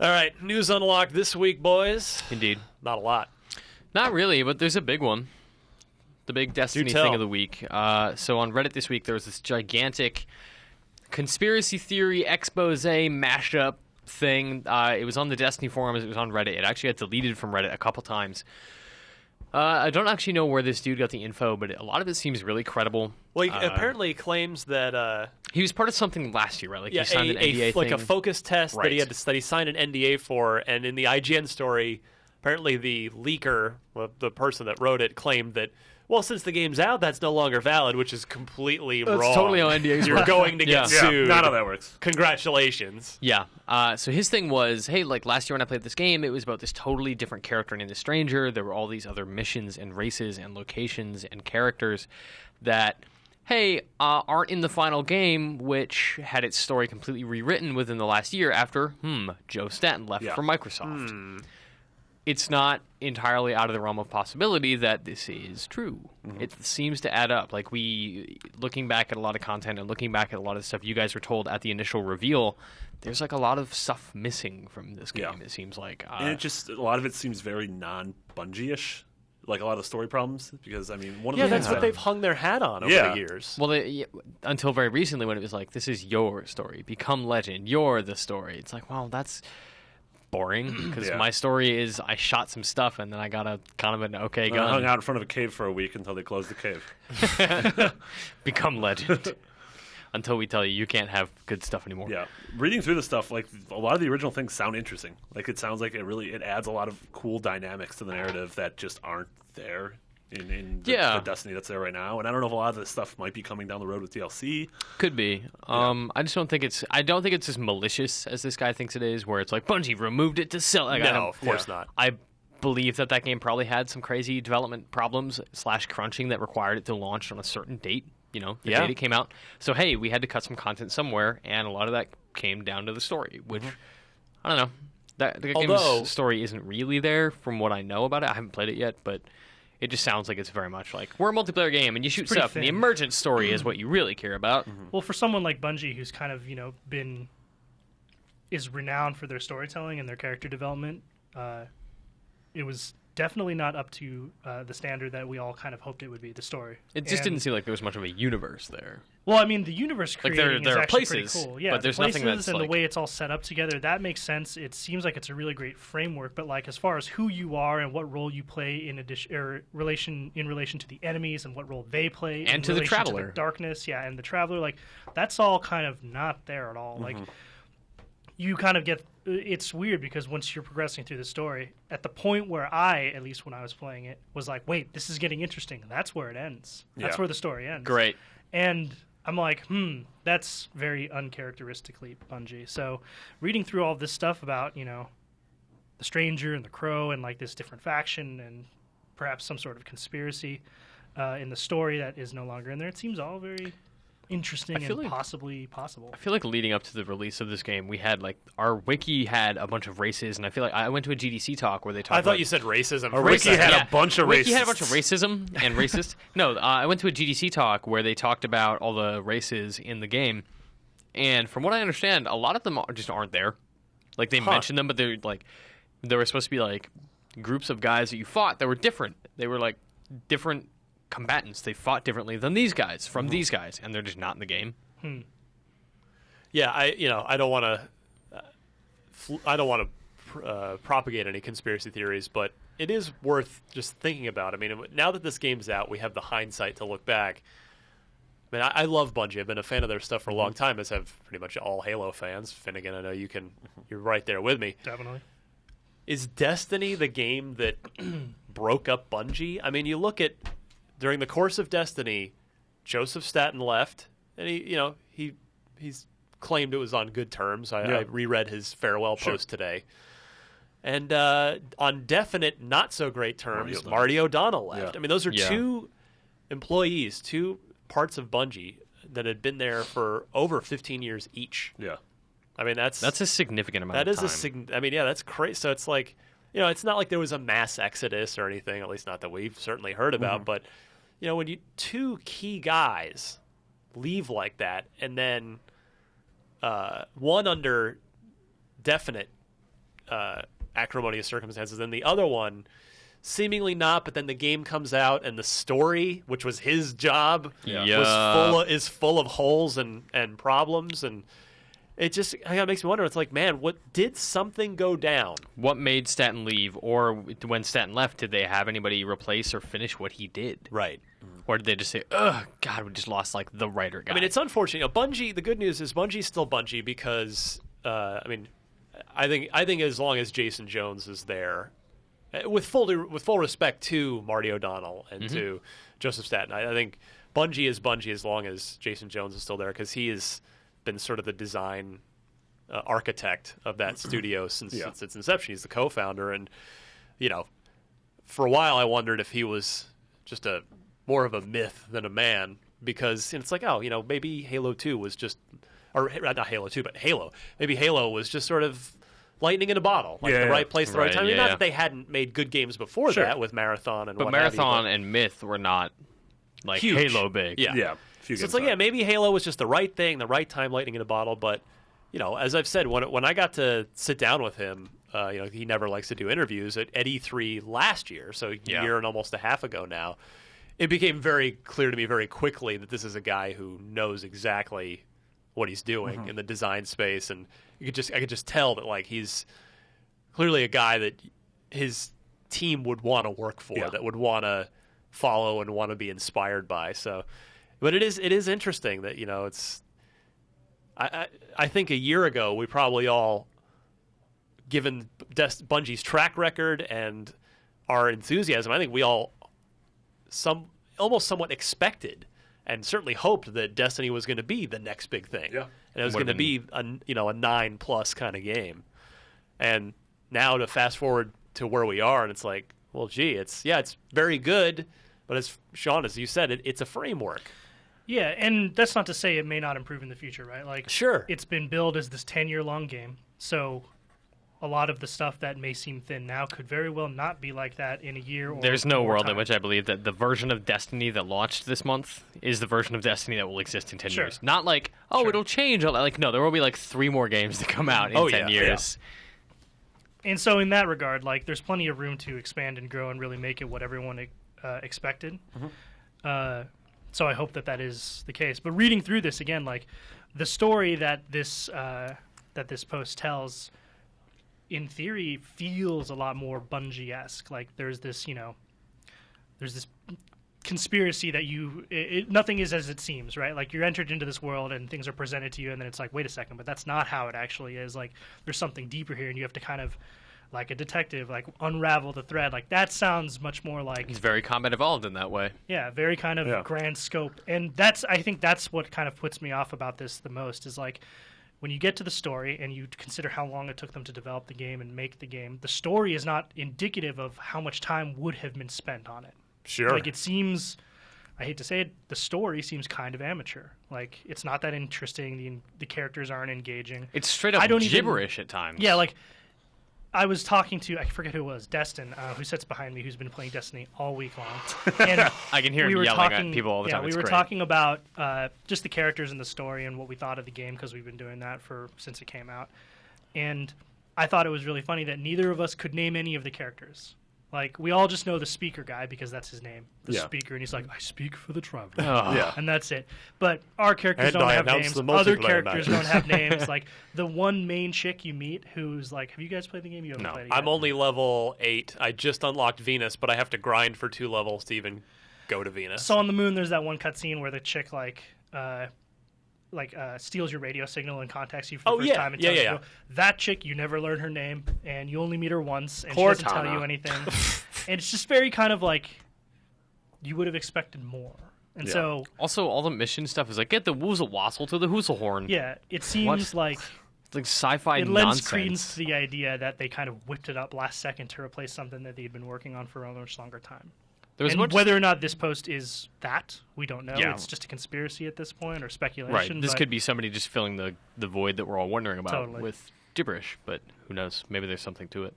All right, news unlocked this week, boys. Indeed. Not a lot. Not really, but there's a big one. The big Destiny thing of the week. So on Reddit this week, there was this gigantic conspiracy theory expose mashup thing. It was on the Destiny forums. It was on Reddit. It actually got deleted from Reddit a couple times. I don't actually know where this dude got the info, but a lot of it seems really credible. Well, he apparently claims that he was part of something last year, right? Like he signed an NDA thing. Like a focus test right. that he signed an NDA for, and in the IGN story, apparently the leaker, the person that wrote it, claimed that, well, since the game's out, that's no longer valid, which is completely wrong. It's totally how NDAs You're going to get sued. Not how that works. Congratulations. Yeah. So his thing was, hey, like last year when I played this game, it was about this totally different character named the Stranger. There were all these other missions and races and locations and characters that, hey, aren't in the final game, which had its story completely rewritten within the last year after, Joe Staten left for Microsoft. It's not entirely out of the realm of possibility that this is true. It seems to add up. Like looking back at a lot of content and looking back at a lot of the stuff you guys were told at the initial reveal, there's like a lot of stuff missing from this game, it seems like. And a lot of it seems very non-Bungie-ish, like a lot of the story problems, because, I mean, one of the that's what they've hung their hat on over the years. Well, until very recently when it was like, this is your story. Become legend. You're the story. It's like, well, that's boring, because my story is I shot some stuff and then I got a kind of an okay gun. I hung out in front of a cave for a week until they closed the cave. Become legend. Until we tell you can't have good stuff anymore. Yeah. Reading through the stuff, like, a lot of the original things sound interesting. Like, it sounds like it adds a lot of cool dynamics to the narrative that just aren't there in the Destiny that's there right now. And I don't know if a lot of this stuff might be coming down the road with DLC. Could be. I just don't think it's as malicious as this guy thinks it is, where it's like, Bungie removed it to sell. Like, no, of course not. I believe that game probably had some crazy development problems / crunching that required it to launch on a certain date. The date it came out. So, hey, we had to cut some content somewhere, and a lot of that came down to the story, which, I don't know. The game's story isn't really there from what I know about it. I haven't played it yet, but it just sounds like it's very much like, we're a multiplayer game, and you shoot stuff, and the emergent story is what you really care about. Well, for someone like Bungie, who's kind of, is renowned for their storytelling and their character development, it was definitely not up to the standard that we all kind of hoped it would be, the story. It just didn't seem like there was much of a universe there. Well, I mean, the universe creating there is are actually places, pretty cool. Yeah, but there's places nothing that's and like, the way it's all set up together, that makes sense. It seems like it's a really great framework, but like as far as who you are and what role you play in relation to the enemies and what role they play and to the Traveler, to the darkness, and the Traveler, like that's all kind of not there at all. Like you kind of get. It's weird because once you're progressing through the story, at the point where at least when I was playing it, was like, wait, this is getting interesting. That's where it ends. That's where the story ends. Great. And I'm like, that's very uncharacteristically Bungie. So reading through all this stuff about, the Stranger and the Crow and like this different faction and perhaps some sort of conspiracy in the story that is no longer in there, it seems all very interesting and possibly possible. I feel like leading up to the release of this game, we had our wiki had a bunch of races, and I feel like I went to a GDC talk where they talked. I thought you said racism. Our wiki had a bunch of racism. Wiki had a bunch of racism and racist. No, I went to a GDC talk where they talked about all the races in the game, and from what I understand, a lot of them just aren't there. Like they mentioned them, but they're like there were supposed to be like groups of guys that you fought that were different. They were like different combatants. They fought differently than these guys from these guys, and they're just not in the game. Yeah, I don't want to propagate any conspiracy theories, but it is worth just thinking about. I mean, now that this game's out, we have the hindsight to look back. I mean, I love Bungie. I've been a fan of their stuff for a long time, as have pretty much all Halo fans. Finnegan, I know you're right there with me. Definitely. Is Destiny the game that broke up Bungie? I mean, you look at during the course of Destiny, Joseph Staten left, and he's claimed it was on good terms. I reread his farewell post today. And on definite not so great terms, Marty O'Donnell left. I mean, those are two employees, two parts of Bungie that had been there for over 15 years each. Yeah. I mean, that's a significant amount of time. That's crazy. So it's like, it's not like there was a mass exodus or anything, at least not that we've certainly heard about, but when two key guys leave like that, and then one under definite acrimonious circumstances, and the other one seemingly not. But then the game comes out, and the story, which was his job, is full of holes and problems, and it just makes me wonder. It's like, man, did something go down? What made Staten leave, or when Staten left, did they have anybody replace or finish what he did? Right. Or did they just say, "Oh God, we just lost like the writer guy"? I mean, it's unfortunate. Bungie. The good news is Bungie's still Bungie because I think as long as Jason Jones is there, with full respect to Marty O'Donnell and to Joseph Staten, I think Bungie is Bungie as long as Jason Jones is still there, because he has been sort of the design architect of that studio since its inception. He's the co-founder, and for a while I wondered if he was just more of a myth than a man, because it's like, maybe Halo 2 was just, or not Halo 2, but Halo. Maybe Halo was just sort of lightning in a bottle, the right place at the right time. I mean, not that they hadn't made good games before that with Marathon and but what Marathon have you, and Myth were not like huge. Halo big. Yeah. So it's like, maybe Halo was just the right thing, the right time, lightning in a bottle. But as I've said, when I got to sit down with him, he never likes to do interviews at E3 last year, so a year and almost a half ago now. It became very clear to me very quickly that this is a guy who knows exactly what he's doing in the design space, and I could just tell that he's clearly a guy that his team would want to work for, that would want to follow and want to be inspired by. So, but it is interesting that it's. I think a year ago we probably all, given Bungie's track record and our enthusiasm, I think we all almost somewhat expected and certainly hoped that Destiny was going to be the next big thing. Yeah. And it was going to be a 9+ kind of game. And now to fast forward to where we are, and it's like, well, gee, it's very good, but as Sean, as you said, it's a framework. Yeah, and that's not to say it may not improve in the future, right? Sure. It's been billed as this 10-year-long game, so a lot of the stuff that may seem thin now could very well not be like that in a year or There's no world time. in which I believe that the version of Destiny that launched this month is the version of Destiny that will exist in 10 years. Not like, it'll change. No, there will be 3 more games to come out in 10 years. Yeah. And so in that regard, there's plenty of room to expand and grow and really make it what everyone expected. So I hope that is the case. But reading through this again, the story that this post tells, in theory, feels a lot more Bungie-esque. There's this conspiracy that nothing is as it seems, right? You're entered into this world and things are presented to you, and then it's like, wait a second, but that's not how it actually is. There's something deeper here, and you have to kind of, like a detective, unravel the thread. That sounds much more like... It's very Combat Evolved in that way. Yeah, very kind of grand scope. And I think that's what kind of puts me off about this the most, is when you get to the story and you consider how long it took them to develop the game and make the game, the story is not indicative of how much time would have been spent on it. Sure. It seems, I hate to say it, the story seems kind of amateur. It's not that interesting. The characters aren't engaging. It's straight up gibberish at times. Yeah, I was talking to, I forget who it was, Destin, who sits behind me, who's been playing Destiny all week long. And I can hear him yelling at people all the time. Yeah, we were talking about just the characters in the story and what we thought of the game, because we've been doing that since it came out. And I thought it was really funny that neither of us could name any of the characters. We all just know the speaker guy because that's his name, the speaker, and he's like, I speak for the Traveler. And that's it. But our characters don't have names. Other characters don't have names. The one main chick you meet who's have you guys played the game? You haven't played it yet. I'm only level 8. I just unlocked Venus, but I have to grind for 2 levels to even go to Venus. So on the moon, there's that one cutscene where the chick steals your radio signal and contacts you for the first time. And tells you, that chick, you never learn her name, and you only meet her once, and she doesn't tell you anything. And it's just very kind of you would have expected more. And so... Also, all the mission stuff is get the woozle wassle to the hoozlehorn. Yeah, it seems like... It's sci-fi nonsense. It lends credence to the idea that they kind of whipped it up last second to replace something that they'd been working on for a much longer time. Whether or not this post is that, we don't know. It's just a conspiracy at this point, or speculation. Right. This could be somebody just filling the void that we're all wondering about with gibberish, but who knows? Maybe there's something to it.